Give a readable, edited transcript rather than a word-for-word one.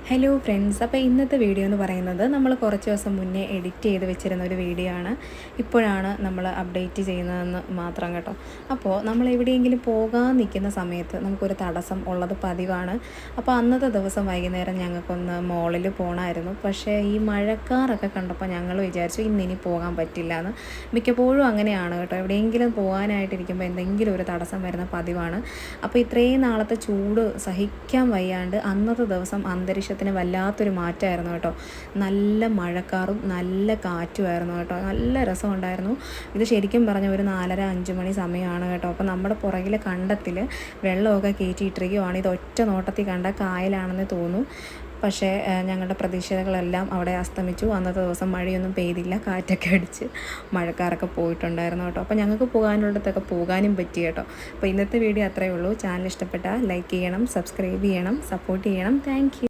Hello friends, അപ്പോൾ ഇന്നത്തെ video എന്ന് പറയുന്നത് നമ്മൾ കുറച്ച് ദിവസം മുന്നേ എഡിറ്റ് ചെയ്ത് വെച്ചിരുന്ന ഒരു വീഡിയോ ആണ്. ഇപ്പോഴാണ് നമ്മൾ അപ്ഡേറ്റ് ചെയ്യുന്നതെന്ന് മാത്രം കേട്ടോ. അപ്പോൾ നമ്മൾ എവിടെയെങ്കിലും പോകാൻ നിൽക്കുന്ന സമയത്ത് നമുക്കൊരു തടസ്സം ഉള്ളത് പതിവാണ്. അപ്പോൾ അന്നത്തെ ദിവസം വൈകുന്നേരം ഞങ്ങൾക്കൊന്ന് മോളിൽ പോകണമായിരുന്നു. പക്ഷേ ഈ മഴക്കാറൊക്കെ കണ്ടപ്പോൾ ഞങ്ങൾ വിചാരിച്ചു ഇന്നിനി പോകാൻ പറ്റില്ല എന്ന്. മിക്കപ്പോഴും അങ്ങനെയാണ് കേട്ടോ, എവിടെയെങ്കിലും പോകാനായിട്ടിരിക്കുമ്പോൾ എന്തെങ്കിലും ഒരു തടസ്സം വരുന്ന പതിവാണ്. അപ്പോൾ ഇത്രയും നാളത്തെ ചൂട് സഹിക്കാൻ വയ്യാണ്ട് അന്നത്തെ ദിവസം അന്തരീക്ഷത്തിന് വല്ലാത്തൊരു മാറ്റമായിരുന്നു കേട്ടോ. നല്ല മഴക്കാറും നല്ല കാറ്റുമായിരുന്നു കേട്ടോ. നല്ല രസമുണ്ടായിരുന്നു. ഇത് ശരിക്കും പറഞ്ഞ ഒരു 4:30-5 മണി സമയമാണ് കേട്ടോ. അപ്പോൾ നമ്മുടെ പുറകിലെ കണ്ടത്തിൽ വെള്ളമൊക്കെ കയറ്റിയിട്ടിരിക്കുകയാണ്. ഇത് ഒറ്റ നോട്ടത്തിൽ കണ്ട കായലാണെന്ന് തോന്നും. പക്ഷേ ഞങ്ങളുടെ പ്രതീക്ഷകളെല്ലാം അവിടെ അസ്തമിച്ചു. അന്നത്തെ ദിവസം മഴയൊന്നും പെയ്തില്ല, കാറ്റൊക്കെ അടിച്ച് മഴക്കാരൊക്കെ പോയിട്ടുണ്ടായിരുന്നു കേട്ടോ. അപ്പോൾ ഞങ്ങൾക്ക് പോകാനുള്ളിടത്തൊക്കെ പോകാനും പറ്റി കേട്ടോ. അപ്പോൾ ഇന്നത്തെ വീഡിയോ അത്രയേ ഉള്ളൂ. ചാനൽ ഇഷ്ടപ്പെട്ടാൽ ലൈക്ക് ചെയ്യണം, സബ്സ്ക്രൈബ് ചെയ്യണം, സപ്പോർട്ട് ചെയ്യണം. Thank you.